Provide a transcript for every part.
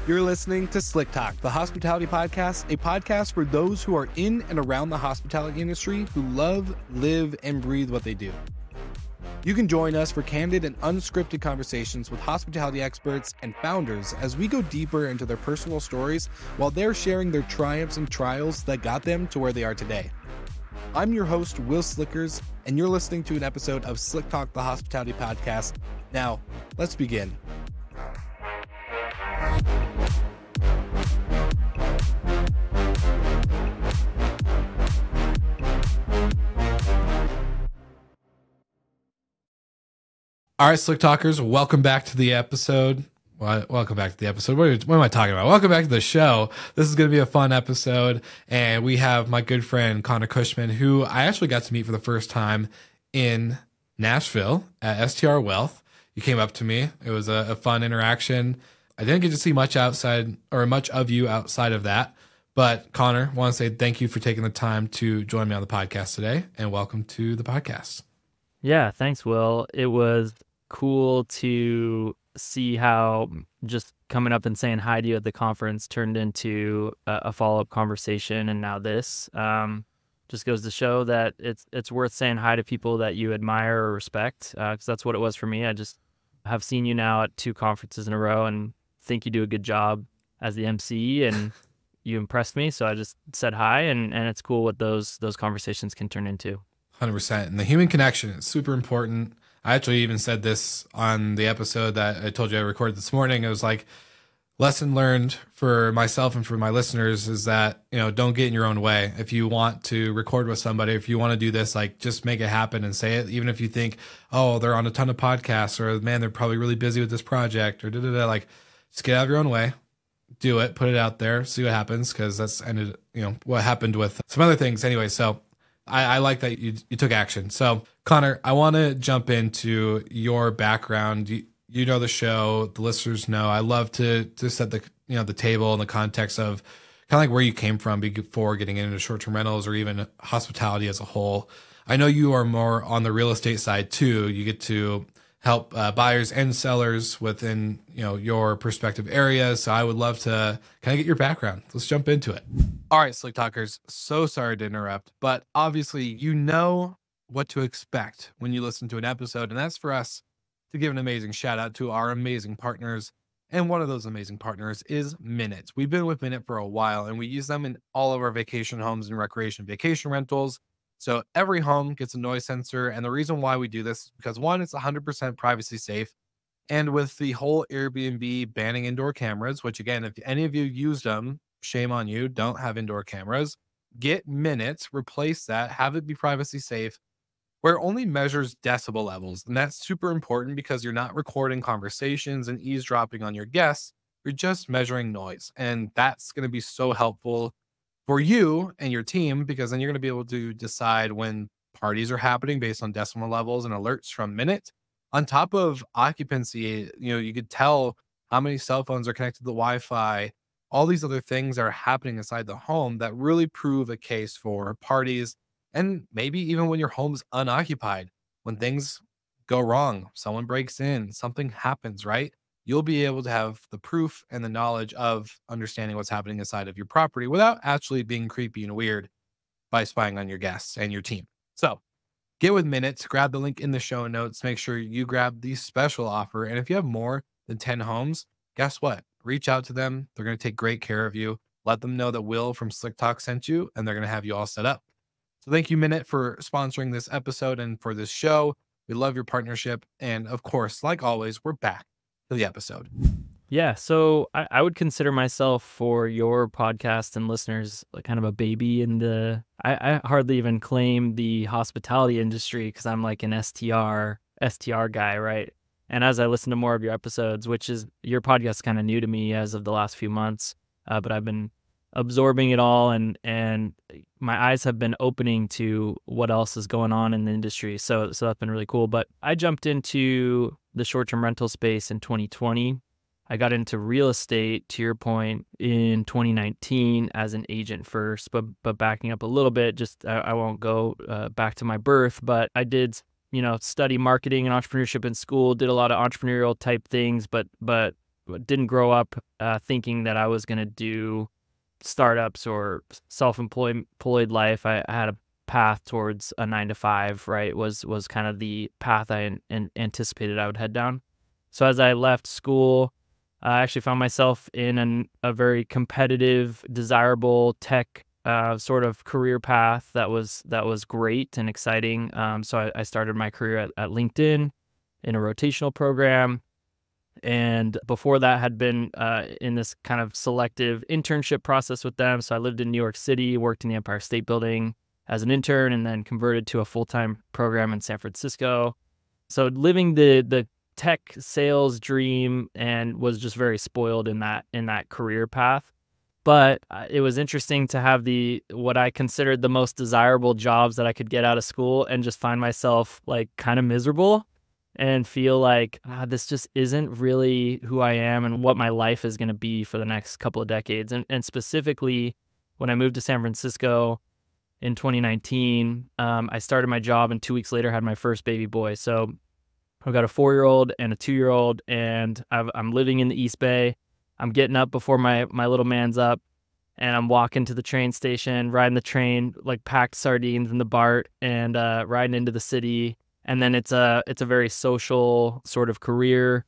You're listening to Slick Talk, the hospitality podcast, a podcast for those who are in and around the hospitality industry who love, live, and breathe what they do. You can join us for candid and unscripted conversations with hospitality experts and founders as we go deeper into their personal stories while they're sharing their triumphs and trials that got them to where they are today. I'm your host, Will Slickers, and you're listening to an episode of Slick Talk, the hospitality podcast. Now, let's begin. All right, Slick Talkers, welcome back to the episode. Welcome back to the episode. What am I talking about? Welcome back to the show. This is going to be a fun episode, and we have my good friend Connor Cushman, who I actually got to meet for the first time in Nashville at STR Wealth. You came up to me. It was a fun interaction. I didn't get to see much of you outside of that, but Connor, I want to say thank you for taking the time to join me on the podcast today, and welcome to the podcast. Yeah, thanks, Will. It was cool to see how just coming up and saying hi to you at the conference turned into a follow-up conversation, and now this just goes to show that it's worth saying hi to people that you admire or respect, because that's what it was for me. I just have seen you now at 2 conferences in a row and think you do a good job as the MC, and you impressed me, so I just said hi, and it's cool what those conversations can turn into. 100%. And the human connection is super important. I actually even said this on the episode that I told you I recorded this morning. It was like, lesson learned for myself and for my listeners is that, don't get in your own way. If you want to record with somebody, if you want to do this, like, just make it happen and say it. Even if you think, oh, they're on a ton of podcasts, or man, they're probably really busy with this project, or like, just get out of your own way, do it, put it out there, see what happens. Cause that's what happened with some other things anyway. So I like that you took action. So Connor, I want to jump into your background. You know the show, the listeners know. I love to set the the table in the context of kind of like where you came from before getting into short-term rentals or even hospitality as a whole. I know you are more on the real estate side too. You get to help buyers and sellers within your perspective areas. So I would love to kind of get your background. Let's jump into it. All right, Slick Talkers. So sorry to interrupt, but obviously you know what to expect when you listen to an episode, and that's for us to give an amazing shout out to our amazing partners. And one of those amazing partners is Minute. We've been with Minute for a while, and we use them in all of our vacation homes and recreation vacation rentals. So every home gets a noise sensor. And the reason why we do this is because, one, it's 100% privacy safe. And with the whole Airbnb banning indoor cameras, which again, if any of you used them, shame on you, don't have indoor cameras, get Minute, replace that, have it be privacy safe, where it only measures decibel levels. And that's super important because you're not recording conversations and eavesdropping on your guests. You're just measuring noise. And that's going to be so helpful for you and your team, because then you're going to be able to decide when parties are happening based on decimal levels and alerts from Minute. On top of occupancy, you could tell how many cell phones are connected to the Wi-Fi. All these other things are happening inside the home that really prove a case for parties. And maybe even when your home's unoccupied, when things go wrong, someone breaks in, something happens, right? You'll be able to have the proof and the knowledge of understanding what's happening inside of your property without actually being creepy and weird by spying on your guests and your team. So get with Minute, grab the link in the show notes, make sure you grab the special offer. And if you have more than 10 homes, guess what? Reach out to them. They're going to take great care of you. Let them know that Will from Slick Talk sent you, and they're going to have you all set up. So thank you, Minute, for sponsoring this episode and for this show. We love your partnership. And of course, like always, we're back to the episode. Yeah, so I would consider myself, for your podcast and listeners, like kind of a baby in I hardly even claim the hospitality industry because I'm like an STR guy, right? And as I listen to more of your episodes, which is, your podcast is kind of new to me as of the last few months, but I've been absorbing it all, and my eyes have been opening to what else is going on in the industry. So that's been really cool. But I jumped into the short-term rental space in 2020. I got into real estate, to your point, in 2019 as an agent first, but backing up a little bit, just I won't go back to my birth, but I did, study marketing and entrepreneurship in school, did a lot of entrepreneurial type things, but didn't grow up thinking that I was going to do startups or self-employed life. I had a path towards a 9 to 5, right? Was kind of the path I anticipated I would head down. So as I left school, I actually found myself in a very competitive, desirable tech sort of career path that was great and exciting. So I started my career at LinkedIn in a rotational program. And before that had been in this kind of selective internship process with them. So I lived in New York City, worked in the Empire State Building as an intern, and then converted to a full-time program in San Francisco. So living the tech sales dream, and was just very spoiled in that career path. But it was interesting to have what I considered the most desirable jobs that I could get out of school, and just find myself like kind of miserable and feel like this just isn't really who I am and what my life is going to be for the next couple of decades. And specifically, when I moved to San Francisco in 2019, I started my job, and 2 weeks later had my first baby boy. So I've got a 4-year-old and a 2-year-old, and I'm living in the East Bay. I'm getting up before my little man's up, and I'm walking to the train station, riding the train like packed sardines in the BART, and riding into the city. And then it's a very social sort of career,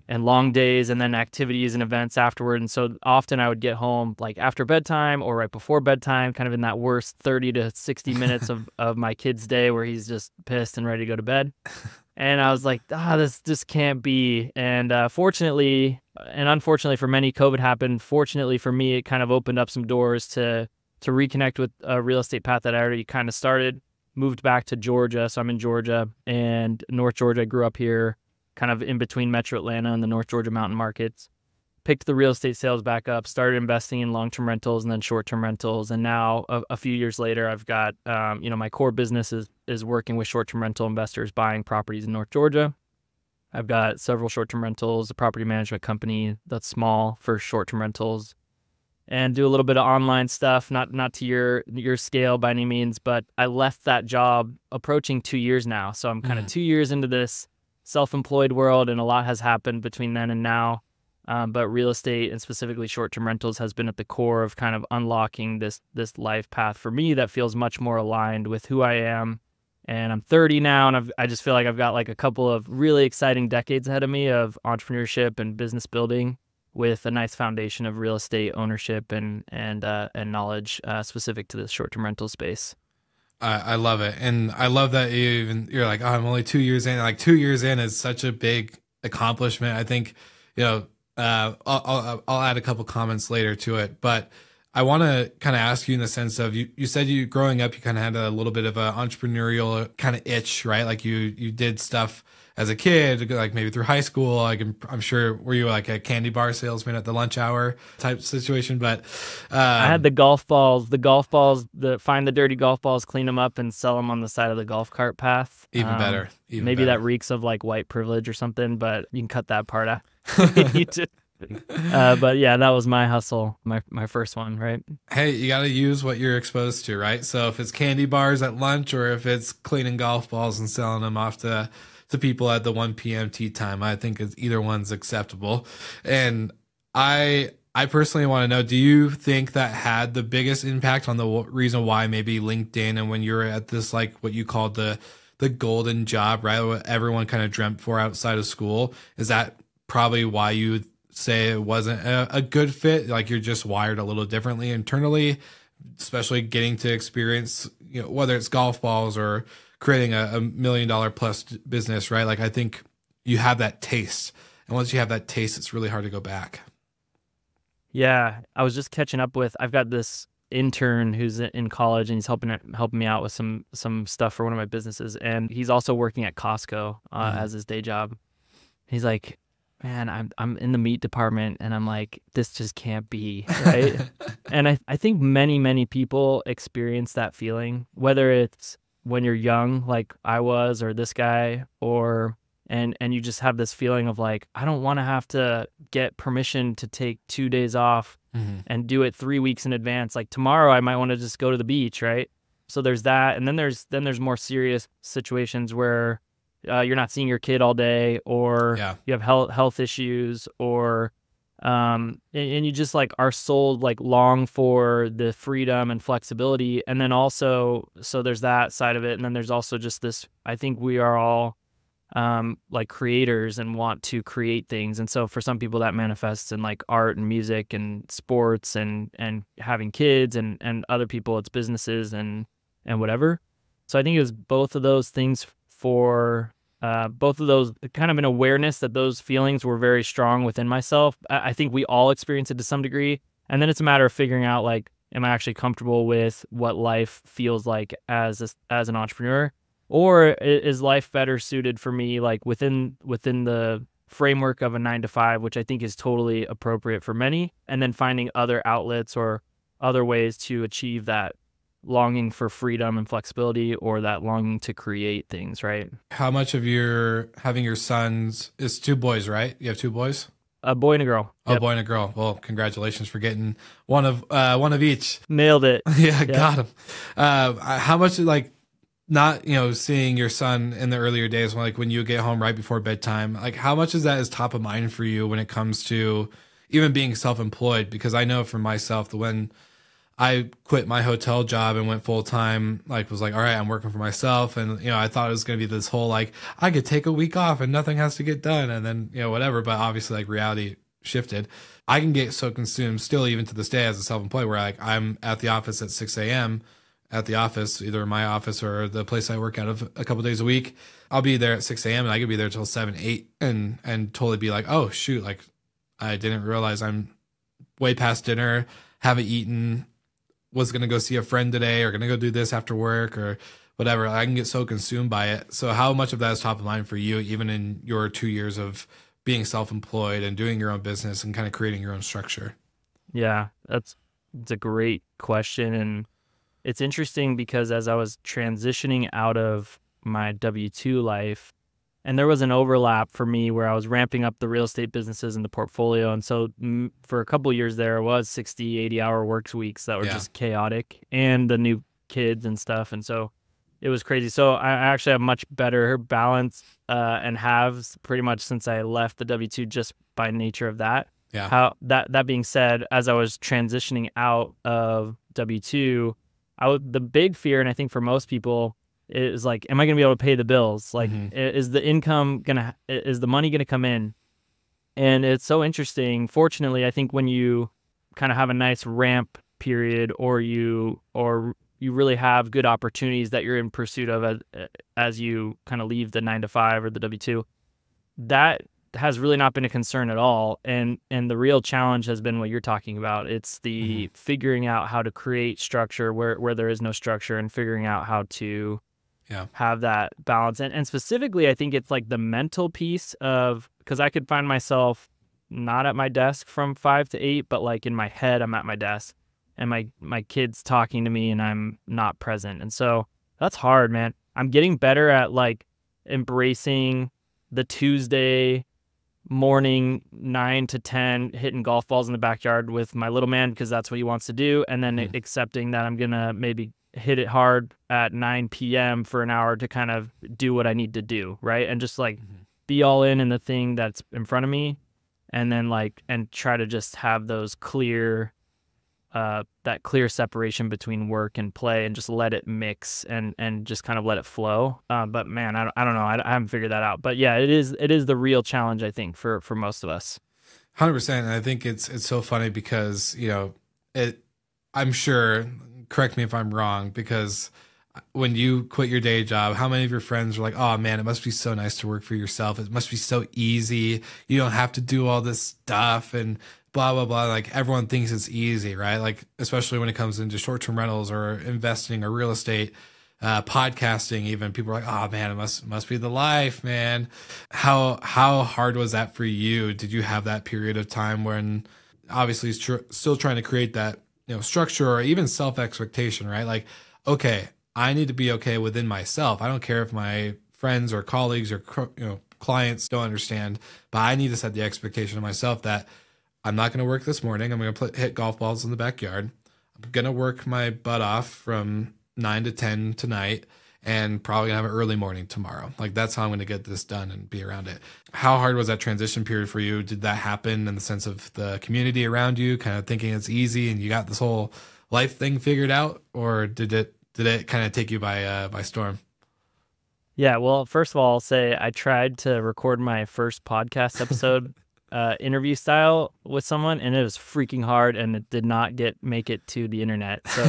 and long days, and then activities and events afterward. And so often I would get home like after bedtime or right before bedtime, kind of in that worst 30 to 60 minutes of my kid's day where he's just pissed and ready to go to bed. And I was like, this just can't be. And fortunately, and unfortunately for many, COVID happened. Fortunately for me, it kind of opened up some doors to reconnect with a real estate path that I already kind of started. Moved back to Georgia. So I'm in Georgia, and North Georgia. I grew up here, kind of in between Metro Atlanta and the North Georgia mountain markets. Picked the real estate sales back up, started investing in long-term rentals and then short-term rentals. And now a few years later, I've got, my core business is working with short-term rental investors buying properties in North Georgia. I've got several short-term rentals, a property management company that's small for short-term rentals, and do a little bit of online stuff, not to your scale by any means, but I left that job approaching 2 years now. So I'm kind of 2 years into this self-employed world, and a lot has happened between then and now. But real estate, and specifically short-term rentals, has been at the core of kind of unlocking this life path for me that feels much more aligned with who I am. And I'm 30 now, and I just feel like I've got like a couple of really exciting decades ahead of me of entrepreneurship and business building, with a nice foundation of real estate ownership and knowledge specific to the short-term rental space. I love it. And I love that you're like, I'm only 2 years in. Like 2 years in is such a big accomplishment. I think, I'll add a couple comments later to it, but I want to kind of ask you in the sense of, you said you growing up, you kind of had a little bit of an entrepreneurial kind of itch, right? Like you did stuff as a kid, like maybe through high school. Like I'm sure, were you like a candy bar salesman at the lunch hour type situation? But I had the golf balls, find the dirty golf balls, clean them up, and sell them on the side of the golf cart path. Even better. Maybe that reeks of like white privilege or something, but you can cut that part out. But yeah, that was my hustle, my first one, right? Hey, you got to use what you're exposed to, right? So if it's candy bars at lunch, or if it's cleaning golf balls and selling them off to people at the 1 p.m. tea time, I think either one's acceptable. And I personally want to know, do you think that had the biggest impact on the reason why maybe LinkedIn, and when you're at this, like what you called the golden job, right? What everyone kind of dreamt for outside of school, is that probably why you say it wasn't a good fit? Like you're just wired a little differently internally, especially getting to experience, whether it's golf balls or creating a $1 million plus business, right? Like I think you have that taste, and once you have that taste, it's really hard to go back. Yeah, I was just catching up with, I've got this intern who's in college, and he's helping me out with some stuff for one of my businesses, and he's also working at Costco as his day job. He's like, man, I'm in the meat department, and I'm like, this just can't be, right? And I think many people experience that feeling, whether it's when you're young, like I was, or this guy, and you just have this feeling of like, I don't want to have to get permission to take 2 days off and do it 3 weeks in advance. Like tomorrow I might want to just go to the beach, right? So there's that. And then there's more serious situations where you're not seeing your kid all day, or Yeah. you have health issues, or and you just like are sold like long for the freedom and flexibility. And then also, so there's that side of it. And then there's also just this, I think we are all like creators and want to create things. And so for some people that manifests in like art and music and sports and having kids, and other people it's businesses and whatever. So I think it was both of those things for both of those, kind of an awareness that those feelings were very strong within myself. I think we all experience it to some degree. And then it's a matter of figuring out, like, am I actually comfortable with what life feels like as an entrepreneur? Or is life better suited for me, like within the framework of a 9 to 5, which I think is totally appropriate for many, and then finding other outlets or other ways to achieve that longing for freedom and flexibility, or that longing to create things, right? How much of your having your sons is 2 boys, right? You have 2 boys? A boy and a girl. Oh, yep. Boy and a girl. Well, congratulations for getting one of each. Nailed it. Yeah, yep. Got him. How much, like, not, seeing your son in the earlier days, like when you get home right before bedtime, like how much is that is top of mind for you when it comes to even being self-employed? Because I know for myself that when I quit my hotel job and went full time, like was like, all right, I'm working for myself. And, I thought it was going to be this whole, like, I could take a week off and nothing has to get done. And then, whatever. But obviously, like, reality shifted. I can get so consumed still, even to this day as a self-employed, where like I'm at the office at 6 a.m. at the office, either my office or the place I work out of a couple days a week. I'll be there at 6 a.m. and I could be there till 7, 8 and totally be like, oh shoot, like I didn't realize I'm way past dinner, haven't eaten, was going to go see a friend today, or going to go do this after work or whatever. I can get so consumed by it. So how much of that is top of mind for you, even in your 2 years of being self-employed and doing your own business and kind of creating your own structure? Yeah, it's a great question. And it's interesting because as I was transitioning out of my W-2 life, and there was an overlap for me where I was ramping up the real estate businesses in the portfolio. And so for a couple of years there was 60, 80-hour work weeks that were just chaotic, and the new kids and stuff. And so it was crazy. So I actually have much better balance and have pretty much since I left the W-2, just by nature of that. Yeah. How that being said, as I was transitioning out of W-2, the big fear, and I think for most people, is like, am I going to be able to pay the bills? Like, is the money going to come in? And it's so interesting. Fortunately, I think when you kind of have a nice ramp period, or you really have good opportunities that you're in pursuit of as you kind of leave the 9 to 5 or the W-2, that has really not been a concern at all. And the real challenge has been what you're talking about. It's the figuring out how to create structure where there is no structure, and figuring out how to have that balance. And specifically, I think it's like the mental piece of, because I could find myself not at my desk from 5 to 8, but like in my head, I'm at my desk, and my kid's talking to me and I'm not present. And so that's hard, man. I'm getting better at like embracing the Tuesday morning 9 to 10 hitting golf balls in the backyard with my little man, because that's what he wants to do, and then accepting that I'm gonna maybe hit it hard at 9 p.m. for an hour to kind of do what I need to do, right? And just like be all in the thing that's in front of me, and then and try to just have those clear that clear separation between work and play, and just let it mix and just kind of let it flow. But man, I don't know. I haven't figured that out. But yeah, it is the real challenge, I think, for most of us. 100%. And I think it's so funny because, I'm sure, correct me if I'm wrong, because when you quit your day job, how many of your friends are like, oh man, it must be so nice to work for yourself. It must be so easy. You don't have to do all this stuff and blah, blah, blah. Like everyone thinks it's easy, right? Like, especially when it comes into short-term rentals or investing or real estate, podcasting, even people are like, oh man, it must be the life, man. How hard was that for you? Did you have that period of time when obviously still trying to create that, structure or even self-expectation, right? Like, okay, I need to be okay within myself. I don't care if my friends or colleagues or clients don't understand, but I need to set the expectation of myself that I'm not going to work this morning. I'm going to hit golf balls in the backyard. I'm going to work my butt off from 9 to 10 tonight, and probably gonna have an early morning tomorrow. Like that's how I'm going to get this done and be around it. How hard was that transition period for you? Did that happen in the sense of the community around you kind of thinking it's easy and you got this whole life thing figured out, or did it kind of take you by storm? Yeah, well, first of all, I'll say I tried to record my first podcast episode interview style with someone, and it was freaking hard, and it did not make it to the internet. So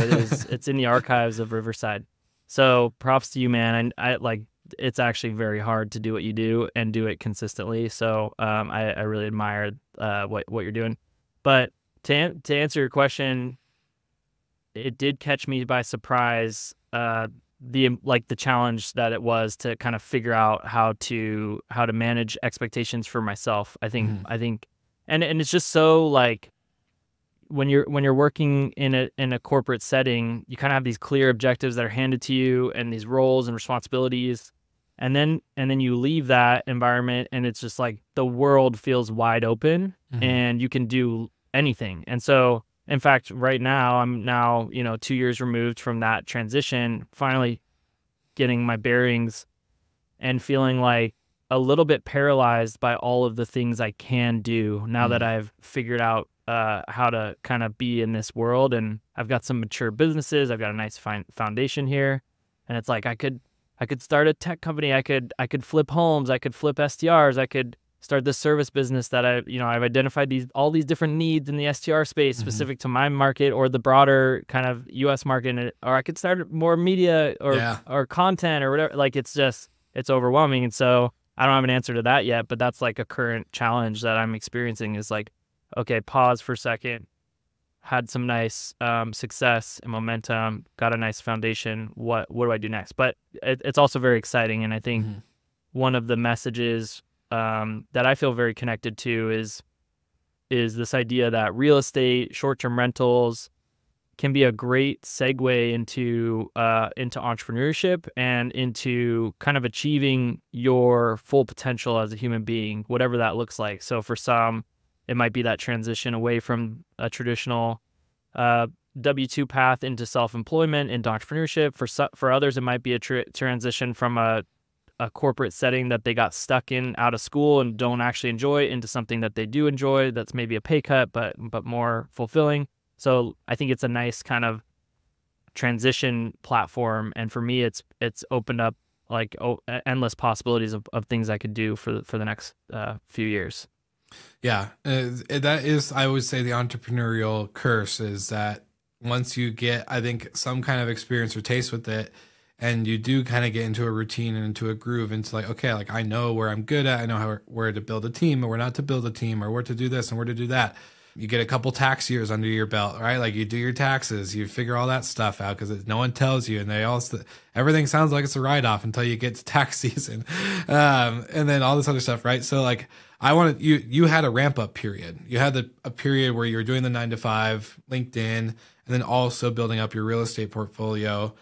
it's in the archives of Riverside. So props to you, man. I like, it's actually very hard to do what you do and do it consistently. So I really admire what you're doing. But to answer your question, it did catch me by surprise. The challenge that it was to kind of figure out how to manage expectations for myself. I think and it's just so like when you're working in a corporate setting, you kind of have these clear objectives that are handed to you and these roles and responsibilities. And then you leave that environment and it's just like the world feels wide open and you can do anything. And so, in fact, right now, I'm 2 years removed from that transition, finally getting my bearings and feeling like a little bit paralyzed by all of the things I can do now that I've figured out how to kind of be in this world. And I've got some mature businesses. I've got a nice foundation here. And it's like I could start a tech company. I could flip homes. I could flip STRs. I could start this service business that I've identified all these different needs in the STR space specific to my market or the broader kind of US market, or I could start more media or content or whatever. Like it's overwhelming. And so I don't have an answer to that yet, but that's like a current challenge that I'm experiencing is like, okay, pause for a second, had some nice success and momentum, got a nice foundation. What do I do next? But it's also very exciting. And I think one of the messages that I feel very connected to is this idea that real estate, short-term rentals can be a great segue into entrepreneurship and into kind of achieving your full potential as a human being, whatever that looks like. So for some, it might be that transition away from a traditional W-2 path into self-employment, into entrepreneurship. For others, it might be a transition from a corporate setting that they got stuck in out of school and don't actually enjoy into something that they do enjoy. That's maybe a pay cut, but more fulfilling. So I think it's a nice kind of transition platform. And for me, it's opened up like endless possibilities of things I could do for the next few years. Yeah, that is, I always say the entrepreneurial curse is that once you get, I think, some kind of experience or taste with it, and you do kind of get into a routine and into a groove, into like, okay, like I know where I'm good at, I know where to build a team or where not to build a team or where to do this and where to do that. You get a couple tax years under your belt, right? Like you do your taxes, you figure all that stuff out because no one tells you, and everything sounds like it's a write-off until you get to tax season, and then all this other stuff, right? So like you had a ramp up period. You had a period where you were doing the 9-to-5, LinkedIn, and then also building up your real estate portfolio.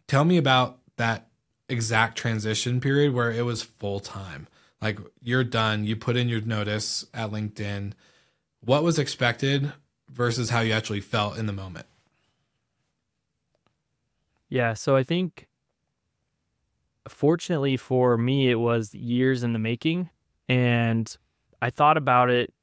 Tell me about that exact transition period where it was full time. Like you're done, you put in your notice at LinkedIn. What was expected versus how you actually felt in the moment? Yeah, so I think fortunately for me, it was years in the making. And I thought about it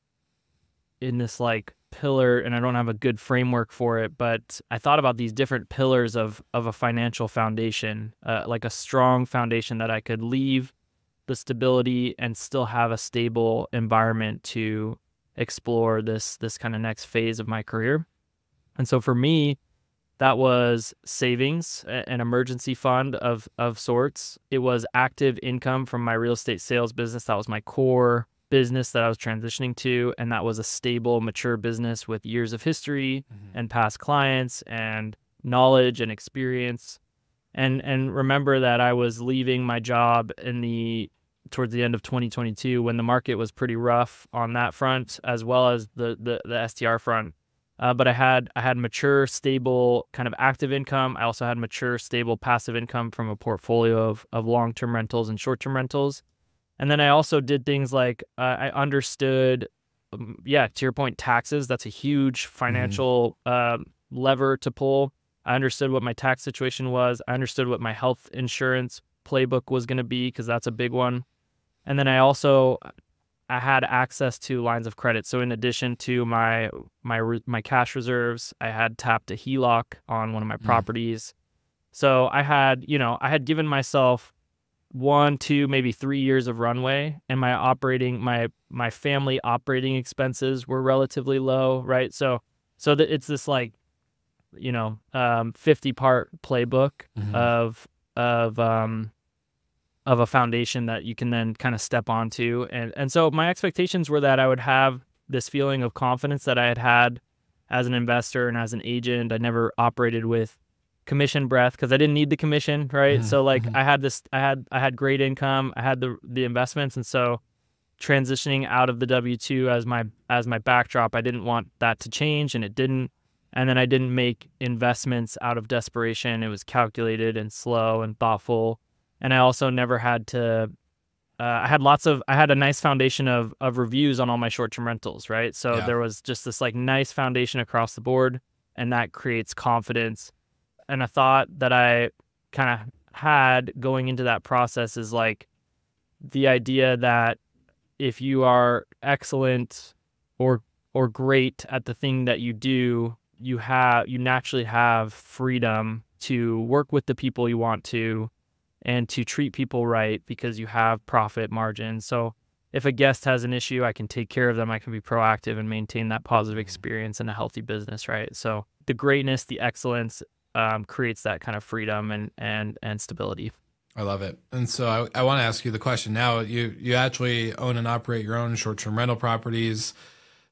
in this like pillar, and I don't have a good framework for it, but I thought about these different pillars of a financial foundation, like a strong foundation that I could leave the stability and still have a stable environment to explore this kind of next phase of my career. And so for me, that was savings, an emergency fund of sorts. It was active income from my real estate sales business. That was my core business that I was transitioning to. And that was a stable, mature business with years of history and past clients and knowledge and experience. And remember that I was leaving my job towards the end of 2022 when the market was pretty rough on that front, as well as the STR front. But I had mature, stable kind of active income. I also had mature, stable passive income from a portfolio of long-term rentals and short-term rentals. And then I also did things like I understood, to your point, taxes. That's a huge financial lever to pull. I understood what my tax situation was. I understood what my health insurance playbook was going to be, because that's a big one. And then I had access to lines of credit. So in addition to my cash reserves, I had tapped a HELOC on one of my properties. So I had given myself 1, 2, maybe 3 years of runway, and my family operating expenses were relatively low, right? So that it's this like, 50-part playbook of a foundation that you can then kind of step onto. And so my expectations were that I would have this feeling of confidence that I had as an investor and as an agent. I never operated with commission breath because I didn't need the commission, right? So like I had great income, I had the investments, and so transitioning out of the W-2 as my backdrop, I didn't want that to change, and it didn't. And then I didn't make investments out of desperation. It was calculated and slow and thoughtful. And I also never had to, I had a nice foundation of reviews on all my short-term rentals, right? So there was just this like nice foundation across the board, and that creates confidence. And a thought that I kind of had going into that process is like the idea that if you are excellent or great at the thing that you do, you naturally have freedom to work with the people you want to, and to treat people right because you have profit margin. So if a guest has an issue, I can take care of them. I can be proactive and maintain that positive experience in a healthy business, right? So the greatness, the excellence creates that kind of freedom and stability. I love it. And so I want to ask you the question now. You actually own and operate your own short-term rental properties.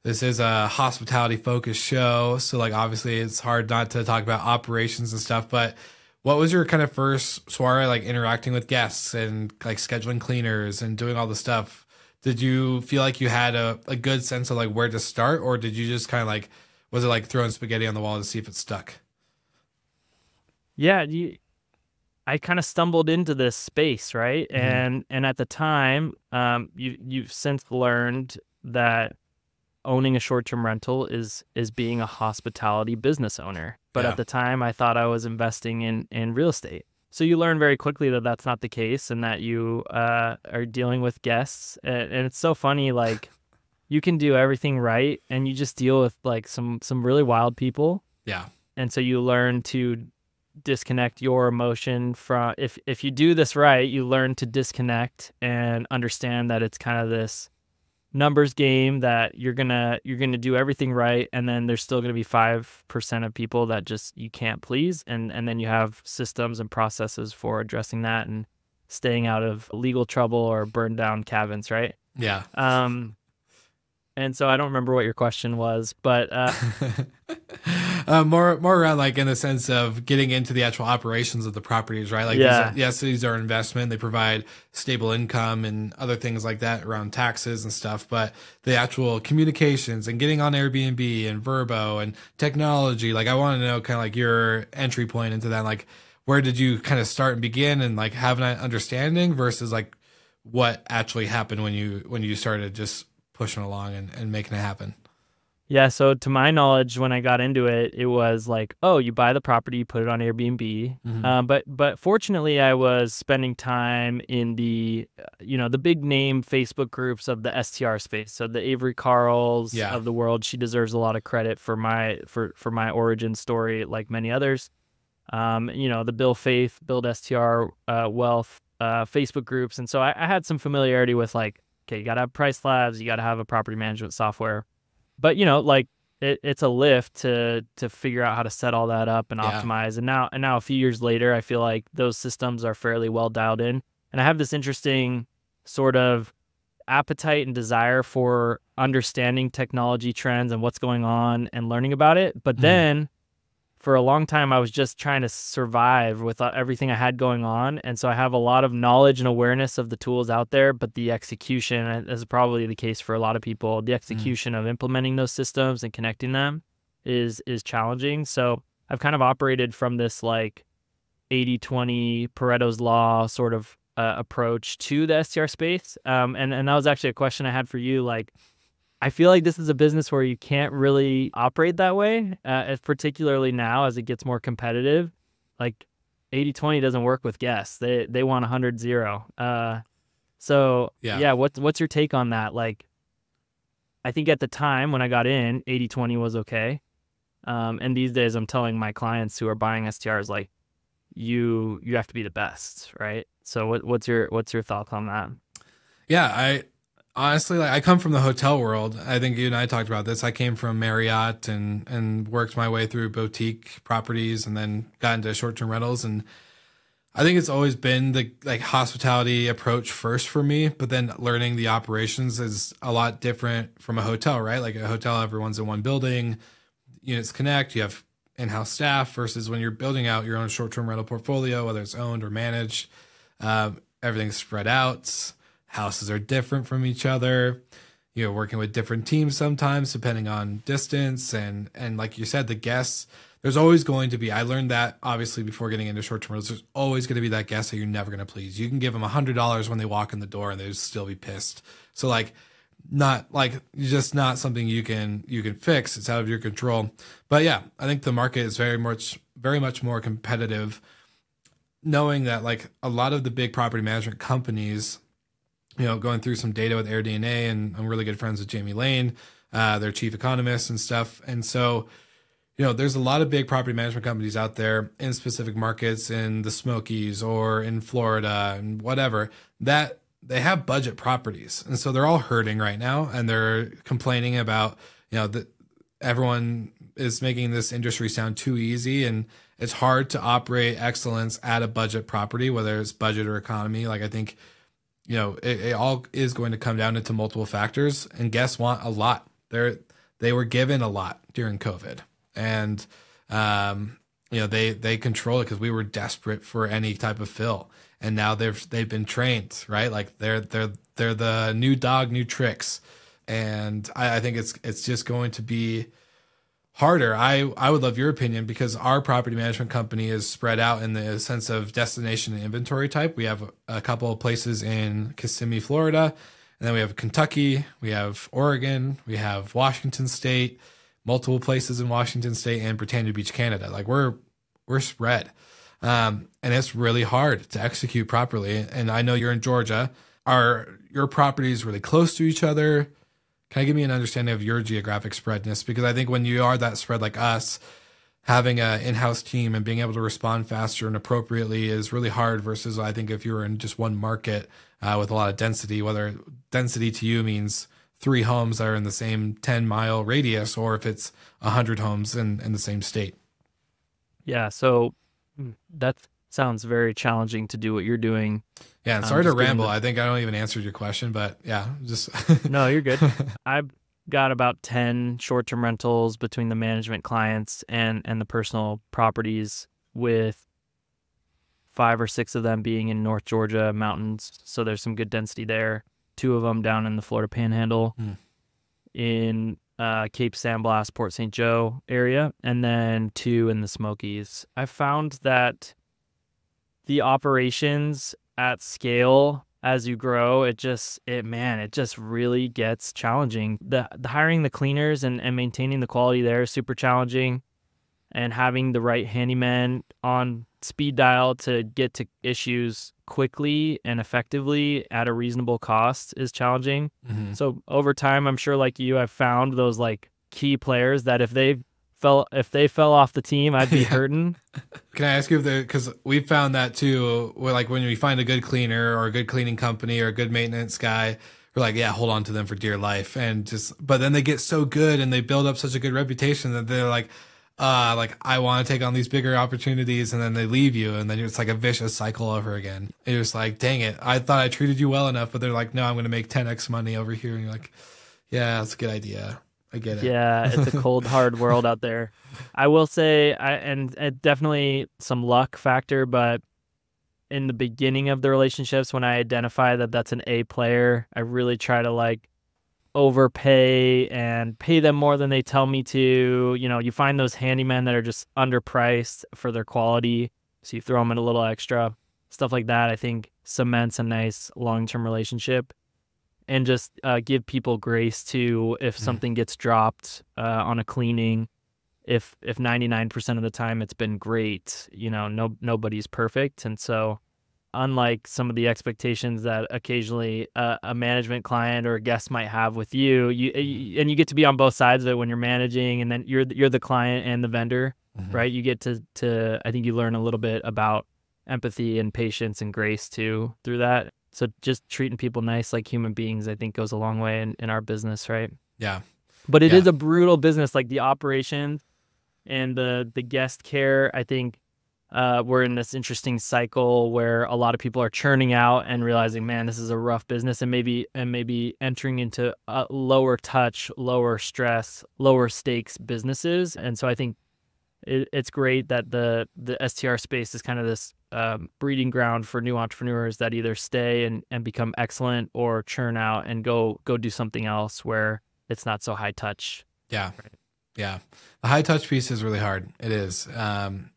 This is a hospitality focused show. So like, obviously it's hard not to talk about operations and stuff, but what was your kind of first soiree, like interacting with guests and like scheduling cleaners and doing all the stuff? Did you feel like you had a good sense of like where to start, or did you just kind of like, was it like throwing spaghetti on the wall to see if it stuck? Yeah, I kind of stumbled into this space, right? And at the time, you've since learned that owning a short-term rental is being a hospitality business owner. But at the time, I thought I was investing in real estate. So you learn very quickly that that's not the case, and that you are dealing with guests. And it's so funny, like you can do everything right, and you just deal with like some really wild people. Yeah. And so you learn to disconnect your emotion from, if you do this right, you learn to disconnect and understand that it's kind of this numbers game, that you're gonna do everything right, and then there's still gonna be 5% of people that just you can't please, and then you have systems and processes for addressing that and staying out of legal trouble or burned down cabins, right? Yeah. And so I don't remember what your question was, but more around like in the sense of getting into the actual operations of the properties, right? Like, these are investment. They provide stable income and other things like that around taxes and stuff. But the actual communications and getting on Airbnb and Vrbo and technology, like I want to know kind of like your entry point into that. Like, where did you kind of start and begin, and like have an understanding versus like what actually happened when you started just pushing along and making it happen? Yeah, so to my knowledge, when I got into it, it was like, oh, you buy the property, you put it on Airbnb. But fortunately, I was spending time in the big name Facebook groups of the STR space. So the Avery Carls of the world, she deserves a lot of credit for my origin story, like many others. The Bill Faith, Build STR, Wealth Facebook groups, and so I had some familiarity with like, okay, you got to have price labs, you got to have a property management software. But, like it's a lift to figure out how to set all that up and optimize. And now a few years later, I feel like those systems are fairly well dialed in. And I have this interesting sort of appetite and desire for understanding technology trends and what's going on and learning about it. But then for a long time, I was just trying to survive with everything I had going on. And so I have a lot of knowledge and awareness of the tools out there, but the execution, as is probably the case for a lot of people, the execution of implementing those systems and connecting them is challenging. So I've kind of operated from this like 80-20 Pareto's law sort of approach to the STR space. And that was actually a question I had for you. Like, I feel like this is a business where you can't really operate that way, particularly now as it gets more competitive. Like 80-20 doesn't work with guests. They want 100-0. So Yeah. yeah, what's your take on that? Like, I think at the time when I got in, 80-20 was okay. And these days I'm telling my clients who are buying STRs, like, you have to be the best, right? So what's your thoughts on that? Yeah, I honestly, like, I come from the hotel world. I think you and I talked about this. I came from Marriott and worked my way through boutique properties and then got into short-term rentals. And I think it's always been the like hospitality approach first for me, but then learning the operations is a lot different from a hotel, right? Like a hotel, everyone's in one building, units connect, you have in-house staff versus when you're building out your own short-term rental portfolio, whether it's owned or managed, everything's spread out. Houses are different from each other. You're working with different teams sometimes, depending on distance. And like you said, the guests, there's always going to be, I learned that obviously before getting into short-term rentals, there's always going to be that guest that you're never going to please. You can give them $100 when they walk in the door and they'll still be pissed. So like, not like just not something you can fix. It's out of your control. But yeah, I think the market is very much more competitive, knowing that like a lot of the big property management companies, you know, going through some data with AirDNA, and I'm really good friends with Jamie Lane, their chief economist and stuff. And so, you know, there's a lot of big property management companies out there in specific markets in the Smokies or in Florida and whatever, that they have budget properties. And so they're all hurting right now, and they're complaining about, you know, that everyone is making this industry sound too easy, and it's hard to operate excellence at a budget property, whether it's budget or economy. Like I think, you know, it all is going to come down into multiple factors, and guests want a lot. They were given a lot during COVID, and you know, they control it because we were desperate for any type of fill, and now they've been trained, right? Like they're the new dog, new tricks, and I think it's just going to be harder. I would love your opinion, because our property management company is spread out in the sense of destination and inventory type. We have a couple of places in Kissimmee, Florida, and then we have Kentucky, we have Oregon, we have Washington State, multiple places in Washington State, and Britannia Beach, Canada. Like we're spread, and it's really hard to execute properly. And I know you're in Georgia. Are your properties really close to each other? Can I give me an understanding of your geographic spreadness? Because I think when you are that spread like us, having an in-house team and being able to respond faster and appropriately is really hard versus I think if you were in just one market with a lot of density, whether density to you means 3 homes that are in the same 10-mile radius, or if it's 100 homes in the same state. Yeah, so that sounds very challenging to do what you're doing. Yeah, and sorry to ramble. I think I don't even answer your question, but yeah, just No, you're good. I've got about 10 short-term rentals between the management clients and the personal properties, with 5 or 6 of them being in North Georgia mountains. So there's some good density there. 2 of them down in the Florida Panhandle, in Cape San Blas, Port St. Joe area, and then 2 in the Smokies. I found that the operations at scale, as you grow, it just really gets challenging. The hiring the cleaners and maintaining the quality there is super challenging, and having the right handyman on speed dial to get to issues quickly and effectively at a reasonable cost is challenging. So over time, I'm sure like you, I've found those like key players that if they fell off the team, I'd be hurting. Can I ask you because we found that too, where like when we find a good cleaner or a good cleaning company or a good maintenance guy, we're like, yeah, hold on to them for dear life. But then they get so good and they build up such a good reputation that they're like I want to take on these bigger opportunities, and then they leave you, and then it's like a vicious cycle over again. And you're just like, dang it, I thought I treated you well enough, but they're like, no, I'm going to make 10x money over here. And you're like, yeah, that's a good idea. I get it. Yeah, it's a cold, hard world out there. I will say, and definitely some luck factor, but in the beginning of the relationships, when I identify that that's an A player, I really try to like overpay and pay them more than they tell me to. You know, you find those handymen that are just underpriced for their quality, so you throw them in a little extra. Stuff like that, I think, cements a nice long-term relationship. and just give people grace to if something gets dropped on a cleaning. If 99% of the time it's been great, nobody's perfect. And so unlike some of the expectations that occasionally a management client or a guest might have with you, and you get to be on both sides of it when you're managing, and then you're the client and the vendor, right? You get to I think you learn a little bit about empathy and patience and grace too through that. So just treating people nice like human beings, I think, goes a long way in our business, right? Yeah. But it is a brutal business, like the operations and the guest care. I think we're in this interesting cycle where a lot of people are churning out and realizing, man, this is a rough business, and maybe entering into lower touch, lower stress, lower stakes businesses. And so I think it's great that the STR space is kind of this breeding ground for new entrepreneurs that either stay and become excellent, or churn out and go do something else where it's not so high touch. Yeah. Right. Yeah. The high touch piece is really hard. It is.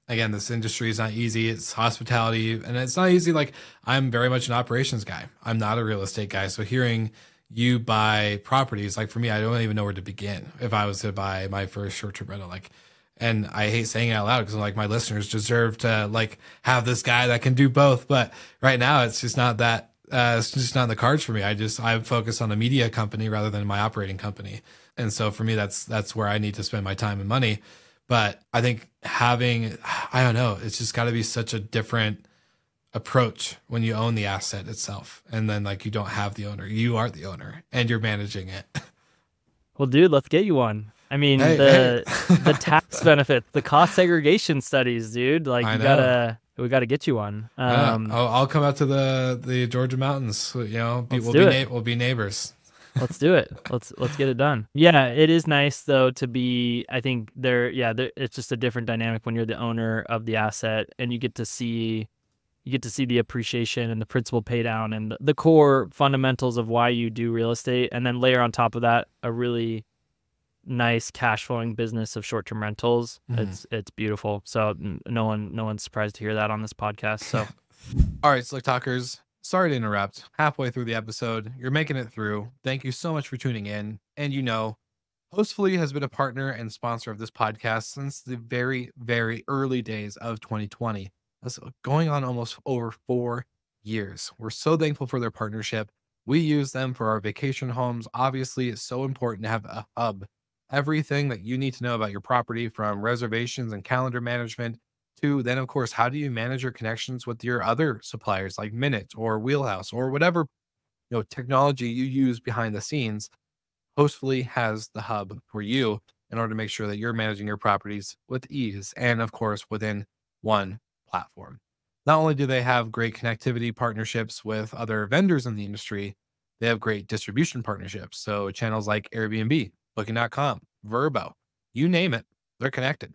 Again, this industry is not easy. It's hospitality, and it's not easy. Like, I'm very much an operations guy. I'm not a real estate guy. So hearing you buy properties, like for me, I don't even know where to begin if I was to buy my first short-term rental. Like, and I hate saying it out loud because I'm like, my listeners deserve to like have this guy that can do both. But right now it's just not that, it's just not in the cards for me. I focus on a media company rather than my operating company. And so for me, that's where I need to spend my time and money. But I think I don't know, it's just got to be such a different approach when you own the asset itself. And then like, you don't have the owner, you are the owner and you're managing it. Well, dude, let's get you one. I mean, the tax benefits, the cost segregation studies, dude, like we gotta get you one. I'll come out to the Georgia mountains, we'll be neighbors. Let's do it. Let's get it done. Yeah, it is nice though to be, I think it's just a different dynamic when you're the owner of the asset, and you get to see the appreciation and the principal pay down and the core fundamentals of why you do real estate. And then layer on top of that a really nice cash flowing business of short-term rentals. It's beautiful. So no one's surprised to hear that on this podcast. So all right, Slick Talkers, sorry to interrupt. Halfway through the episode, you're making it through. Thank you so much for tuning in. And Hostfully has been a partner and sponsor of this podcast since the very, very early days of 2020. That's going on almost over 4 years. We're so thankful for their partnership. We use them for our vacation homes. Obviously, it's so important to have a hub. Everything that you need to know about your property, from reservations and calendar management to then, of course, how do you manage your connections with your other suppliers like Minute or Wheelhouse or whatever technology you use behind the scenes. Hostfully has the hub for you in order to make sure that you're managing your properties with ease and, of course, within one platform. Not only do they have great connectivity partnerships with other vendors in the industry, they have great distribution partnerships. So channels like Airbnb, Booking.com, Vrbo, you name it, they're connected.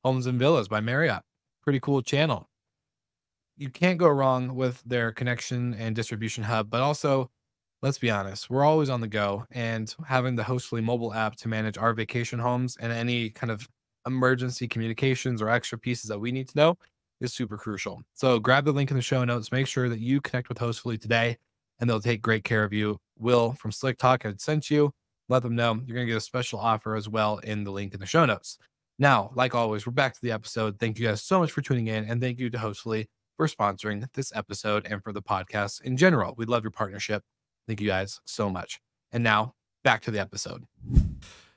Homes and Villas by Marriott, pretty cool channel. You can't go wrong with their connection and distribution hub, but also, let's be honest, we're always on the go, and having the Hostfully mobile app to manage our vacation homes and any kind of emergency communications or extra pieces that we need to know is super crucial. So grab the link in the show notes, make sure that you connect with Hostfully today, and they'll take great care of you. Will from Slick Talk had sent you. Let them know you're going to get a special offer as well in the link in the show notes. Now, like always, we're back to the episode. Thank you guys so much for tuning in, and thank you to Hostfully for sponsoring this episode and for the podcast in general. We love your partnership. Thank you guys so much. And now back to the episode.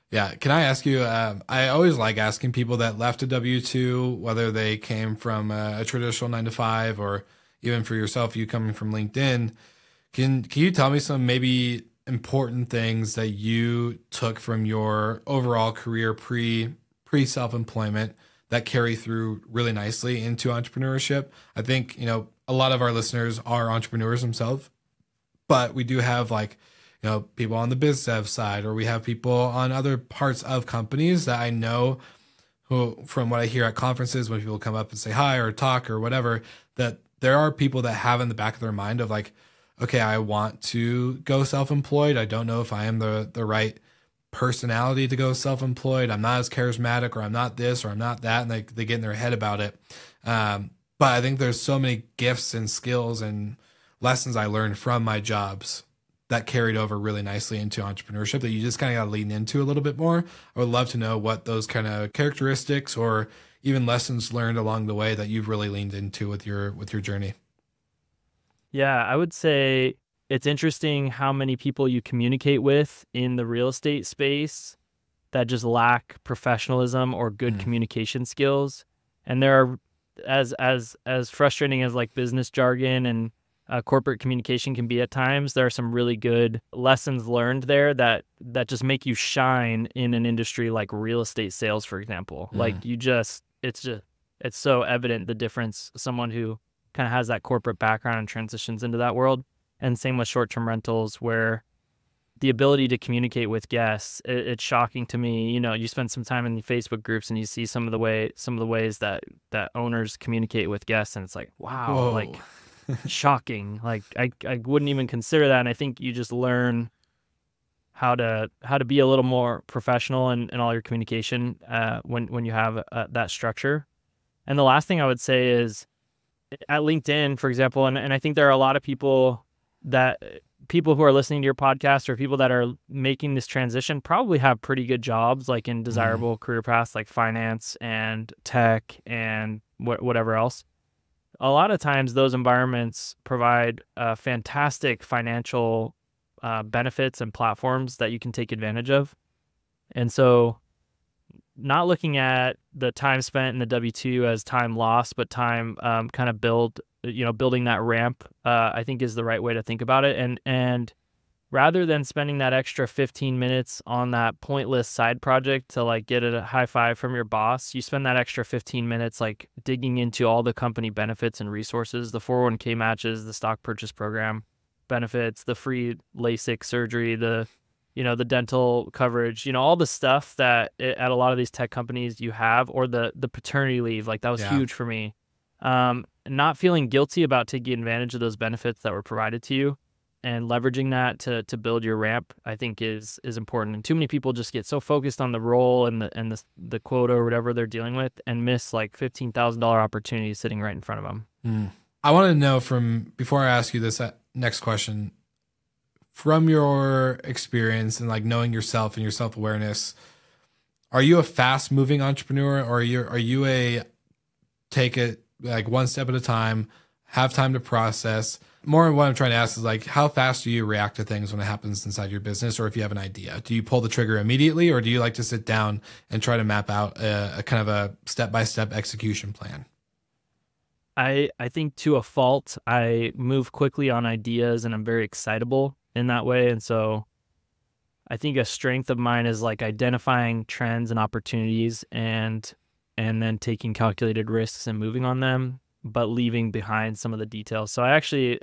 Yeah. Can I ask you, I always like asking people that left a W-2, whether they came from a traditional 9-to-5 or even for yourself, you coming from LinkedIn. Can you tell me some maybe important things that you took from your overall career pre self-employment that carry through really nicely into entrepreneurship? I think, a lot of our listeners are entrepreneurs themselves, but we do have people on the biz dev side, or we have people on other parts of companies that I know who, from what I hear at conferences, when people come up and say hi or talk or whatever, that there are people that have in the back of their mind of like, okay, I want to go self-employed. I don't know if I am the right personality to go self-employed. I'm not as charismatic, or I'm not this, or I'm not that. And they get in their head about it. But I think there's so many gifts and skills and lessons I learned from my jobs that carried over really nicely into entrepreneurship that you just kind of got to lean into a little bit more? I would love to know what those kind of characteristics or even lessons learned along the way that you've really leaned into with your journey. Yeah, I would say it's interesting how many people you communicate with in the real estate space that just lack professionalism or good communication skills. And there are, as frustrating as like business jargon and corporate communication can be at times, there are some really good lessons learned there that just make you shine in an industry like real estate sales, for example. Like it's so evident the difference. Someone who kind of has that corporate background and transitions into that world. And same with short-term rentals, where the ability to communicate with guests, it's shocking to me. You know, you spend some time in the Facebook groups and you see some of the ways that owners communicate with guests, and it's like, wow, Whoa. like shocking. Like I wouldn't even consider that. And I think you just learn how to be a little more professional in all your communication when you have that structure. And the last thing I would say is at LinkedIn, for example, and I think there are a lot of people who are listening to your podcast or people that are making this transition probably have pretty good jobs, like in desirable career paths like finance and tech and whatever else. A lot of times those environments provide fantastic financial benefits and platforms that you can take advantage of. And so not looking at the time spent in the W-2 as time lost, but time kind of building that ramp, I think is the right way to think about it. And rather than spending that extra 15 minutes on that pointless side project to like get a high five from your boss, you spend that extra 15 minutes like digging into all the company benefits and resources, the 401k matches, the stock purchase program benefits, the free LASIK surgery, the dental coverage, all the stuff that at a lot of these tech companies you have, or the paternity leave, like that was huge for me. Not feeling guilty about taking advantage of those benefits that were provided to you and leveraging that to build your ramp, I think is important. And too many people just get so focused on the role and the quota or whatever they're dealing with and miss like $15,000 opportunities sitting right in front of them. I want to know before I ask you this next question, from your experience and like knowing yourself and your self-awareness, are you a fast moving entrepreneur, or are you a take it like one step at a time, have time to process? More what I'm trying to ask is like, how fast do you react to things when it happens inside your business? Or if you have an idea, do you pull the trigger immediately, or do you like to sit down and try to map out a kind of a step-by-step execution plan? I think to a fault, I move quickly on ideas and I'm very excitable in that way. And so I think a strength of mine is like identifying trends and opportunities and then taking calculated risks and moving on them, but leaving behind some of the details. So I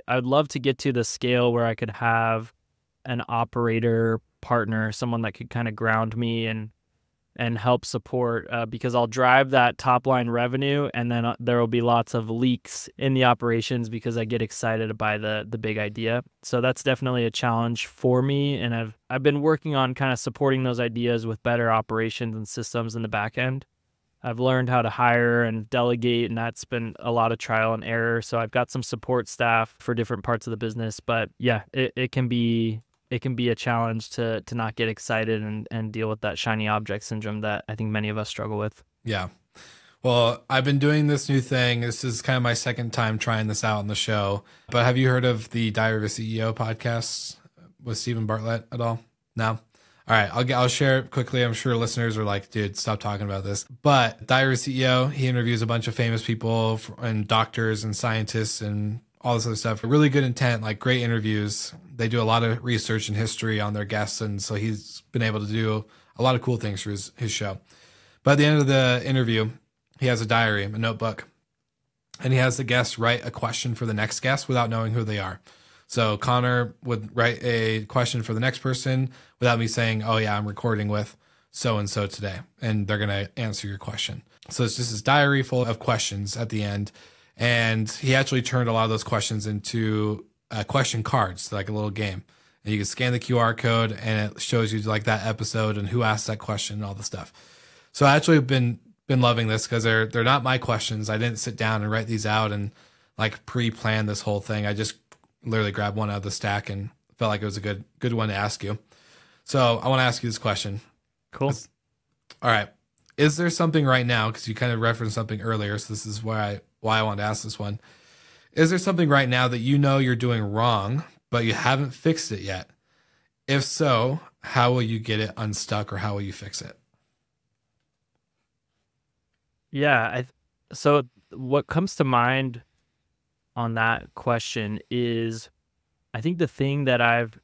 would love to get to the scale where I could have an operator partner, someone that could kind of ground me and help support, because I'll drive that top line revenue, and then there will be lots of leaks in the operations because I get excited by the big idea. So that's definitely a challenge for me, and I've been working on kind of supporting those ideas with better operations and systems in the back end. I've learned how to hire and delegate, and that's been a lot of trial and error. So I've got some support staff for different parts of the business, but yeah, it can be a challenge to not get excited and deal with that shiny object syndrome that I think many of us struggle with. Yeah. Well, I've been doing this new thing. This is kind of my second time trying this out on the show. But have you heard of the Diary of a CEO podcast with Stephen Bartlett at all? No? All right, I'll share it quickly. I'm sure listeners are like, dude, stop talking about this. But Diary of a CEO, he interviews a bunch of famous people and doctors and scientists and all this other stuff. Really good intent, like great interviews. They do a lot of research and history on their guests, and so he's been able to do a lot of cool things for his show. But at the end of the interview, he has a diary, a notebook, and he has the guest write a question for the next guest without knowing who they are. So Connor would write a question for the next person without me saying, oh yeah, I'm recording with so-and-so today, and they're going to answer your question. So it's just this diary full of questions at the end. And he actually turned a lot of those questions into question cards, like a little game. And you can scan the QR code and it shows you like that episode and who asked that question and all the stuff. So I actually have been loving this because they're not my questions. I didn't sit down and write these out and like pre-plan this whole thing. I just literally grabbed one out of the stack and felt like it was a good one to ask you. So I want to ask you this question. Cool. All right. Is there something right now, because you kind of referenced something earlier, so this is why I wanted to ask this one. Is there something right now that you know you're doing wrong, but you haven't fixed it yet? If so, how will you get it unstuck, or how will you fix it? Yeah. So what comes to mind on that question is, I think the thing that I've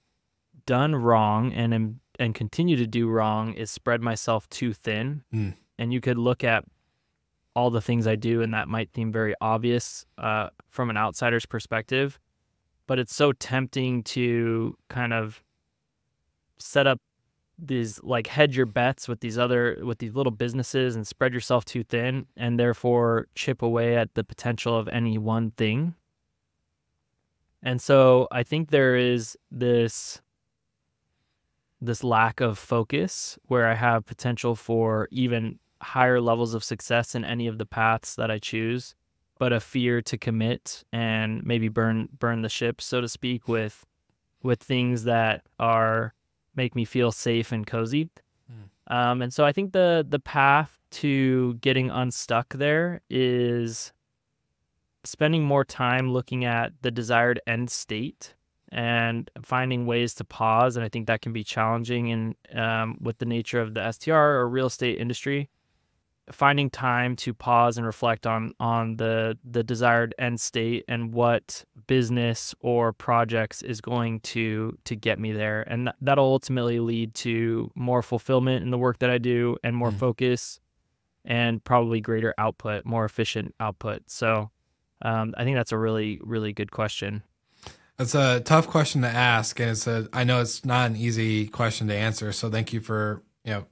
done wrong and continue to do wrong is spread myself too thin. And you could look at all the things I do, and that might seem very obvious from an outsider's perspective, but it's so tempting to kind of set up these, like, hedge your bets with these little businesses and spread yourself too thin, and therefore chip away at the potential of any one thing. And so I think there is this lack of focus where I have potential for even higher levels of success in any of the paths that I choose, but a fear to commit and maybe burn the ship, so to speak, with things that make me feel safe and cozy. And so I think the path to getting unstuck there is spending more time looking at the desired end state and finding ways to pause. And I think that can be challenging with the nature of the STR or real estate industry. Finding time to pause and reflect on the desired end state and what business or projects is going to get me there. And that'll ultimately lead to more fulfillment in the work that I do, and more focus, and probably greater output, more efficient output. So I think that's a really, really good question. It's a tough question to ask, and I know it's not an easy question to answer. So thank you for,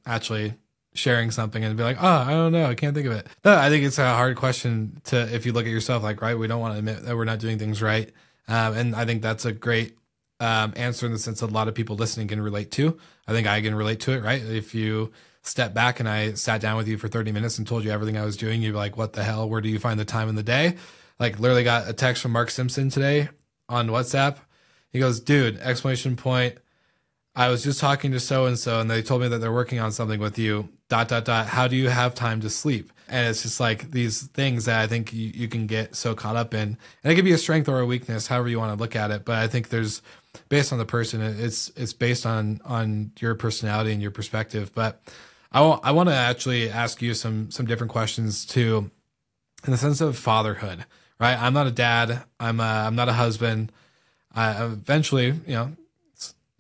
actually sharing something and be like, oh, I don't know, I can't think of it. No, I think it's a hard question if you look at yourself, like, right, we don't want to admit that we're not doing things right. And I think that's a great answer in the sense that a lot of people listening can relate to. I think I can relate to it, right? If you step back and I sat down with you for 30 minutes and told you everything I was doing, you'd be like, what the hell? Where do you find the time in the day? Like, literally got a text from Mark Simpson today on WhatsApp. He goes, dude, exclamation point, I was just talking to so-and-so and they told me that they're working on something with you, ... How do you have time to sleep? And it's just like these things that I think you can get so caught up in. And it could be a strength or a weakness, however you want to look at it. But I think based on the person, it's based on your personality and your perspective. But I want to actually ask you some different questions too, in the sense of fatherhood, right? I'm not a dad. I'm not a husband. I eventually,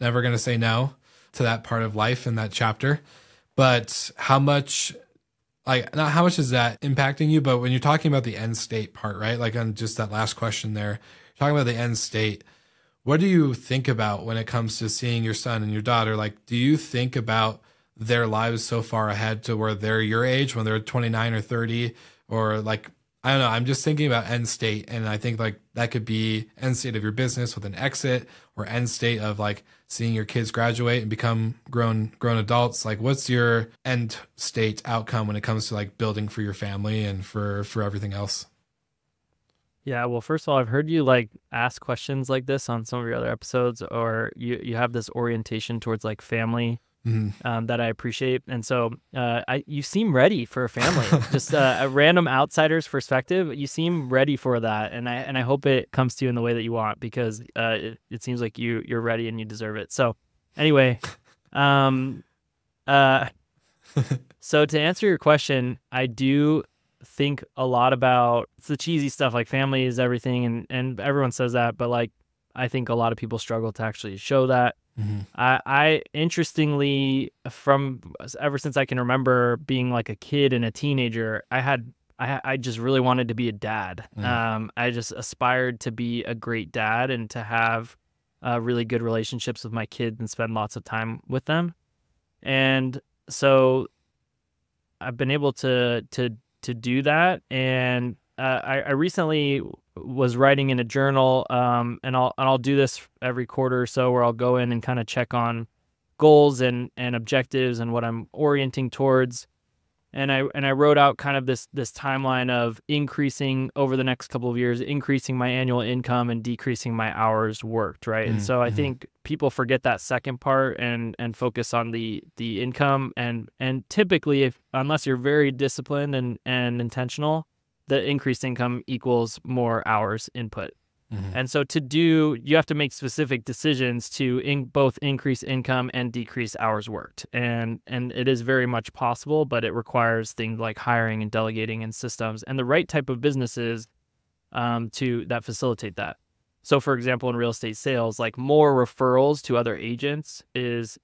never going to say no to that part of life in that chapter. But how much, not how much is that impacting you, but when you're talking about the end state part, right? Like on just that last question there, talking about the end state, what do you think about when it comes to seeing your son and your daughter? Like, do you think about their lives so far ahead to where they're your age when they're 29 or 30, or like, I don't know. I'm just thinking about end state. And I think like that could be end state of your business with an exit, or end state of like seeing your kids graduate and become grown adults. Like, what's your end state outcome when it comes to like building for your family and for everything else? Yeah, well, first of all, I've heard you like ask questions like this on some of your other episodes, or you have this orientation towards like family. That I appreciate. And so you seem ready for a family. Just a random outsider's perspective, you seem ready for that. And I hope it comes to you in the way that you want, because it seems like you're ready and you deserve it. So anyway, so to answer your question, I do think a lot about the cheesy stuff, like family is everything, and everyone says that, but like I think a lot of people struggle to actually show that. I interestingly, ever since I can remember being like a kid and a teenager, I just really wanted to be a dad. I just aspired to be a great dad and to have really good relationships with my kids and spend lots of time with them. And so I've been able to do that. And I recently was writing in a journal, and I'll do this every quarter or so, where I'll go in and kind of check on goals and objectives and what I'm orienting towards. I wrote out kind of this timeline of increasing over the next couple of years, increasing my annual income and decreasing my hours worked, right? And so I think people forget that second part and focus on the income, and typically, unless you're very disciplined and intentional, the increased income equals more hours input. And so you have to make specific decisions to both increase income and decrease hours worked. And it is very much possible, but it requires things like hiring and delegating and systems and the right type of businesses that facilitate that. So for example, in real estate sales, like more referrals to other agents is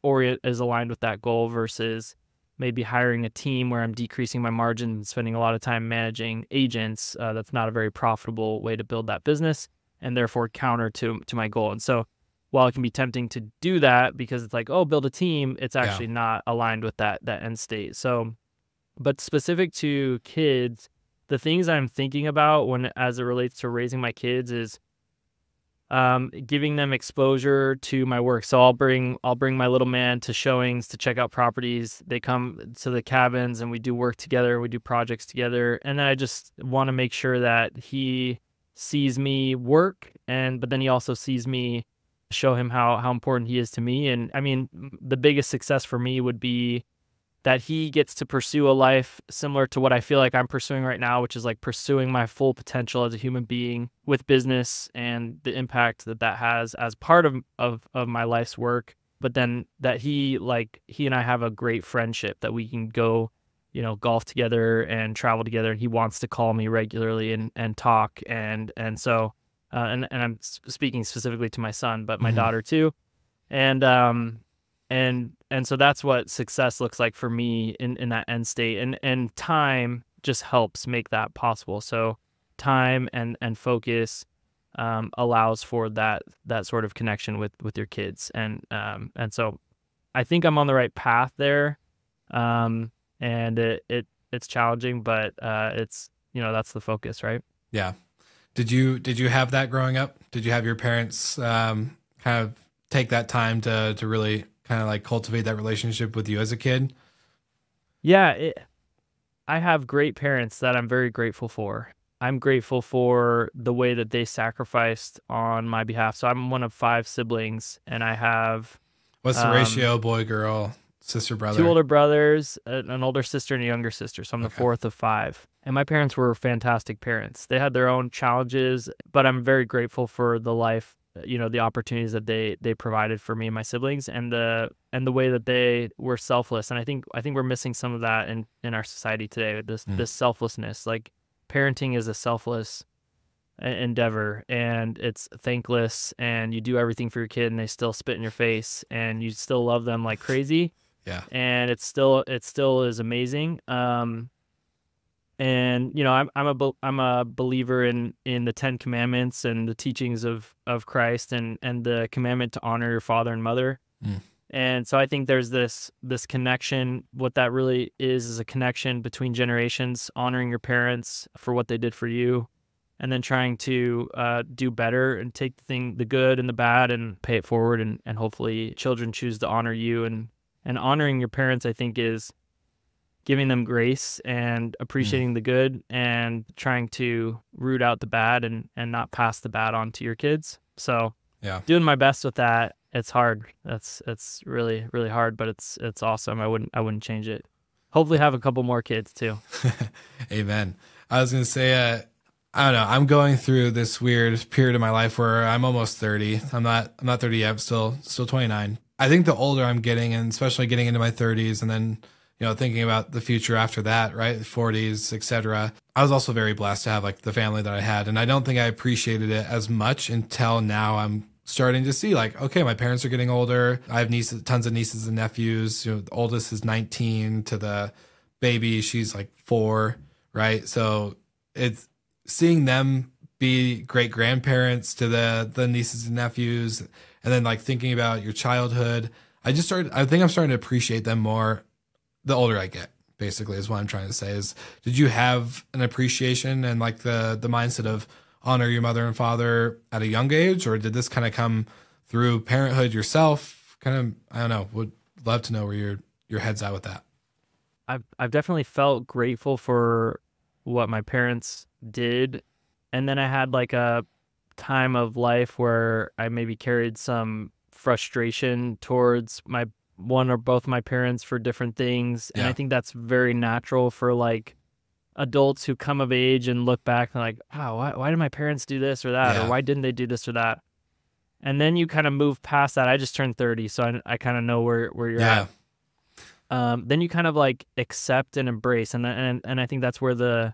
aligned with that goal versus maybe hiring a team where I'm decreasing my margin and spending a lot of time managing agents. That's not a very profitable way to build that business, and therefore counter to my goal. And so while it can be tempting to do that because it's like, oh, build a team, it's actually not aligned with that end state. So, but specific to kids, the things I'm thinking about as it relates to raising my kids is giving them exposure to my work. So I'll bring my little man to showings to check out properties. They come to the cabins and we do work together. We do projects together. And then I just want to make sure that he sees me work, but then he also sees me show him how important he is to me. And I mean, the biggest success for me would be that he gets to pursue a life similar to what I feel like I'm pursuing right now, which is like pursuing my full potential as a human being with business and the impact that has as part of my life's work. But then that he and I have a great friendship that we can go, golf together and travel together. And he wants to call me regularly and talk. And so, and I'm speaking specifically to my son, but my daughter too. And so that's what success looks like for me in that end state. And time just helps make that possible. So time and focus allows for that sort of connection with your kids. And so I think I'm on the right path there. And it's challenging, but it's, that's the focus, right? Yeah. Did you have that growing up? Did you have your parents kind of take that time to really kind of like cultivate that relationship with you as a kid? Yeah, I have great parents that I'm very grateful for. I'm grateful for the way that they sacrificed on my behalf. So I'm one of 5 siblings, and I have... What's the ratio? Boy, girl, sister, brother? 2 older brothers, an older sister, and a younger sister. So I'm the 4th of 5. And my parents were fantastic parents. They had their own challenges, but I'm very grateful for the life, the opportunities that they provided for me and my siblings, and the way that they were selfless. And I think we're missing some of that in our society today. This selflessness, like parenting is a selfless endeavor, and it's thankless, and you do everything for your kid and they still spit in your face and you still love them like crazy. Yeah. And it still is amazing. And I'm a believer in the 10 commandments and the teachings of Christ and the commandment to honor your father and mother. And so I think there's this connection. What that really is a connection between generations, honoring your parents for what they did for you, and then trying to do better and take the good and the bad and pay it forward. And hopefully children choose to honor you. And honoring your parents, I think, is giving them grace and appreciating the good and trying to root out the bad and not pass the bad on to your kids. So doing my best with that. It's hard. It's really, really hard, but it's awesome. I wouldn't change it. Hopefully have a couple more kids too. Amen. I was going to say, I don't know. I'm going through this weird period of my life where I'm almost 30. I'm not 30 yet. I'm still 29. I think the older I'm getting, and especially getting into my 30s, and then thinking about the future after that, right? 40s, etc. I was also very blessed to have like the family that I had. And I don't think I appreciated it as much until now. I'm starting to see like, okay, my parents are getting older. I have tons of nieces and nephews. The oldest is 19 to the baby. She's like 4, right? So it's seeing them be great grandparents to the nieces and nephews. And then like thinking about your childhood, I think I'm starting to appreciate them more the older I get, basically, is what I'm trying to say. Is, did you have an appreciation and like the mindset of honor your mother and father at a young age, or did this kind of come through parenthood yourself? Kind of, I don't know. Would love to know where your head's at with that. I've definitely felt grateful for what my parents did, and then I had like a time of life where I maybe carried some frustration towards my one or both my parents for different things, and I Yeah. think that's very natural for like adults who come of age and look back and like, wow, why did my parents do this or that, or Yeah. why didn't they do this or that? And then you kind of move past that. I just turned 30, so I kind of know where you're at. Yeah. Then you kind of like accept and embrace, and I think that's where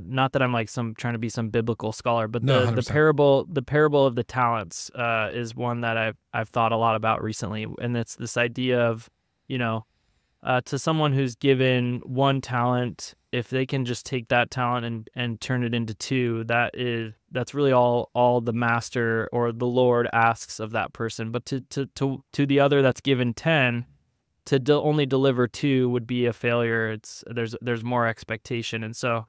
not that I'm like some trying to be some biblical scholar, but No, the 100%. the parable of the talents is one that I've thought a lot about recently, and it's this idea of, you know, to someone who's given one talent, if they can just take that talent and turn it into two, that's really all the master or the Lord asks of that person. But to the other that's given 10, to only deliver two would be a failure. There's more expectation, and so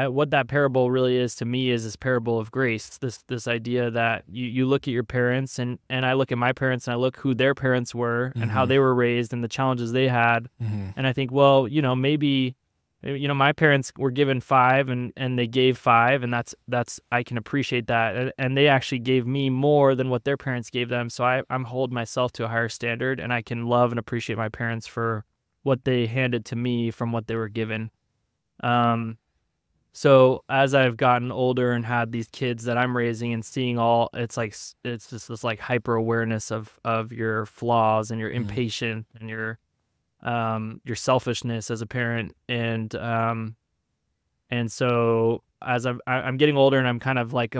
what that parable really is to me is this parable of grace. This idea that you look at your parents, and I look at my parents, and I look who their parents were and how Mm-hmm. they were raised and the challenges they had, Mm-hmm. and I think, well, maybe, my parents were given five, and they gave five, and that's I can appreciate that, and they actually gave me more than what their parents gave them, so I'm hold myself to a higher standard, and I can love and appreciate my parents for what they handed to me from what they were given. So as I've gotten older and had these kids that I'm raising and seeing it's just this like hyper awareness of your flaws and your Mm-hmm. impatience and your selfishness as a parent, and so as I'm getting older, and I'm kind of like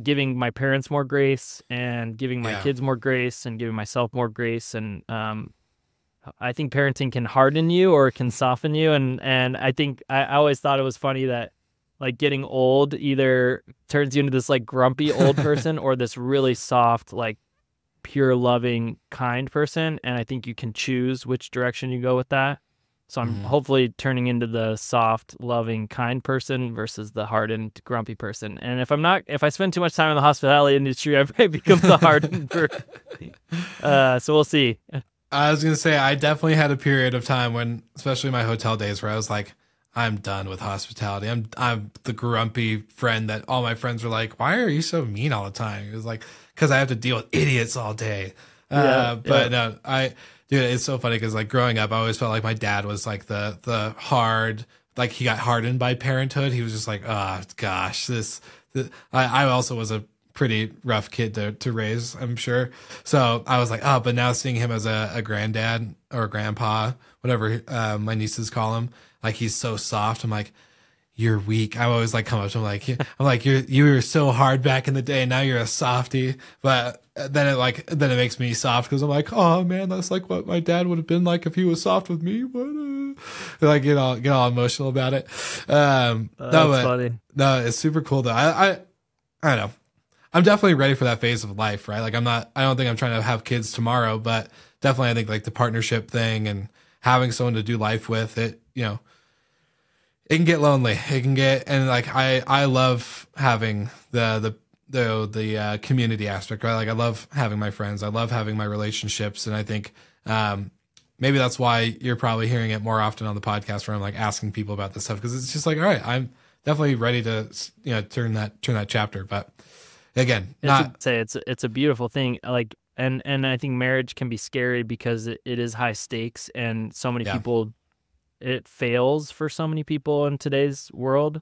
giving my parents more grace and giving my Yeah. kids more grace and giving myself more grace, and I think parenting can harden you or it can soften you, and I think I always thought it was funny that like getting old either turns you into this like grumpy old person or this really soft, like pure, loving, kind person. And I think you can choose which direction you go with that. So I'm Mm-hmm. hopefully turning into the soft, loving, kind person versus the hardened, grumpy person. And if I spend too much time in the hospitality industry, I might become the hardened person. So we'll see. I was gonna say I definitely had a period of time when, especially my hotel days, where I was like, I'm done with hospitality. I'm the grumpy friend that all my friends were like, why are you so mean all the time? It was like, because I have to deal with idiots all day. Yeah. But no, dude, it's so funny because like growing up, I always felt like my dad was like the hard, like he got hardened by parenthood. He was just like, oh gosh, I also was a pretty rough kid to raise, I'm sure. So I was like, oh, but now seeing him as a granddad or grandpa, whatever my nieces call him, like he's so soft. I'm like, you're weak. I always like come up to him like, you were so hard back in the day. Now you're a softie. But then it makes me soft because I'm like, oh man, that's like what my dad would have been like if he was soft with me. But like get all emotional about it. No, That's but funny. no, it's super cool though. I don't know. I'm definitely ready for that phase of life, right? Like I don't think I'm trying to have kids tomorrow, but definitely I think like the partnership thing and having someone to do life with it, it can get lonely. It can get, and like I love having the community aspect, right? Like I love having my friends. I love having my relationships. And I think, maybe that's why you're probably hearing it more often on the podcast where I'm like asking people about this stuff. Cause it's just like, all right, I'm definitely ready to, turn that chapter. But again, It's a beautiful thing. Like, and I think marriage can be scary because it is high stakes, and so many yeah. people, it fails for so many people in today's world.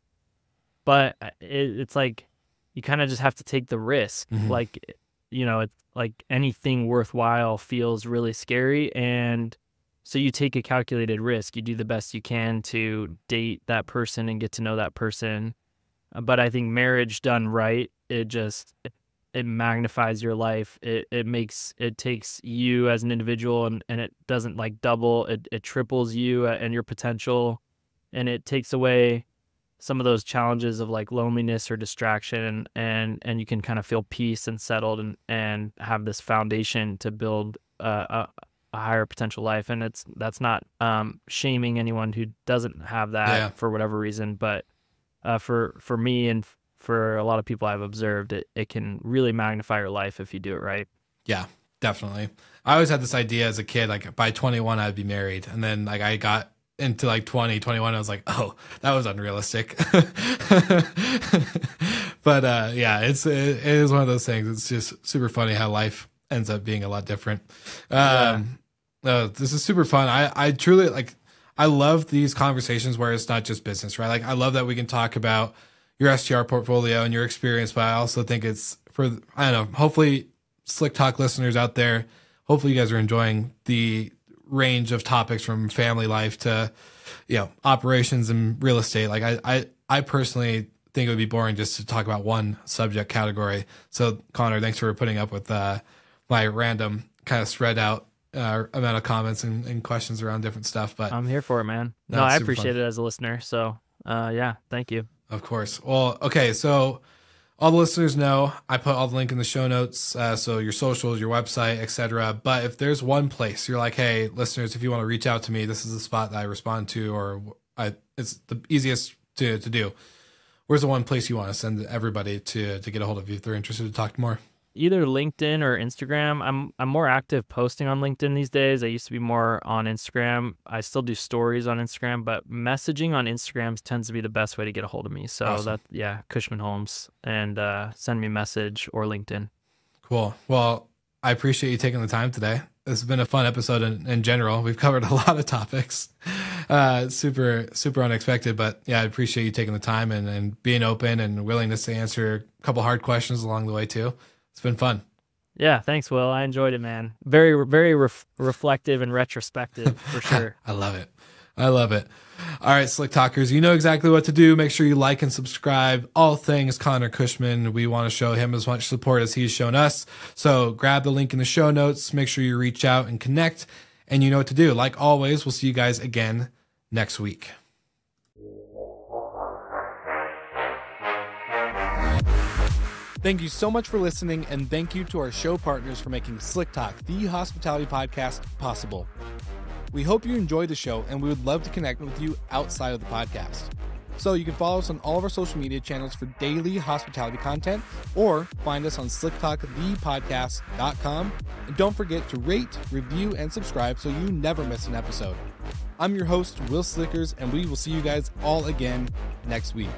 But it's like you kind of just have to take the risk. Mm-hmm. Like, it's like anything worthwhile feels really scary, and so you take a calculated risk. You do the best you can to date that person and get to know that person. But I think marriage done right, it magnifies your life. It takes you as an individual, and it doesn't like double, it triples you and your potential, and it takes away some of those challenges of like loneliness or distraction, and you can kind of feel peace and settled, and have this foundation to build a higher potential life. And that's not shaming anyone who doesn't have that Yeah. for whatever reason, but for me and for a lot of people I've observed, it can really magnify your life if you do it right. Yeah. Definitely. I always had this idea as a kid, like by 21, I'd be married. And then like I got into like 21, I was like, oh, that was unrealistic. But yeah, it is one of those things. It's just super funny how life ends up being a lot different. This is super fun. I truly like, I love these conversations where it's not just business, right? Like I love that we can talk about your STR portfolio and your experience, but I also think it's for, I don't know, hopefully Slick Talk listeners out there, hopefully you guys are enjoying the range of topics from family life to, operations and real estate. Like I personally think it would be boring just to talk about one subject category. So Connor, thanks for putting up with my random kind of spread out amount of comments and questions around different stuff. But I'm here for it, man. No, I appreciate it as a listener. So yeah, thank you. Of course. Well, okay. So all the listeners know I put all the link in the show notes. So your socials, your website, etc. But if there's one place you're like, hey, listeners, if you want to reach out to me, this is the spot that I respond to, or it's the easiest to do. Where's the one place you want to send everybody to get a hold of you if they're interested to talk more? Either LinkedIn or Instagram. I'm more active posting on LinkedIn these days. I used to be more on Instagram. I still do stories on Instagram, but messaging on Instagram tends to be the best way to get a hold of me. So awesome. Cushman Holmes, and send me a message or LinkedIn. Cool. Well, I appreciate you taking the time today. This has been a fun episode in general. We've covered a lot of topics. Super, super unexpected, but yeah, I appreciate you taking the time and being open and willingness to answer a couple hard questions along the way too. It's been fun. Yeah, thanks, Will. I enjoyed it, man. Very, very reflective and retrospective for sure. I love it. All right, Slick Talkers, you know exactly what to do. Make sure you like and subscribe. All things Connor Cushman. We want to show him as much support as he's shown us. So grab the link in the show notes. Make sure you reach out and connect. And you know what to do. Like always, we'll see you guys again next week. Thank you so much for listening, and thank you to our show partners for making Slick Talk, the hospitality podcast, possible. We hope you enjoyed the show, and we would love to connect with you outside of the podcast. So you can follow us on all of our social media channels for daily hospitality content, or find us on slicktalkthepodcast.com. And don't forget to rate, review, and subscribe so you never miss an episode. I'm your host, Will Slickers, and we will see you guys all again next week.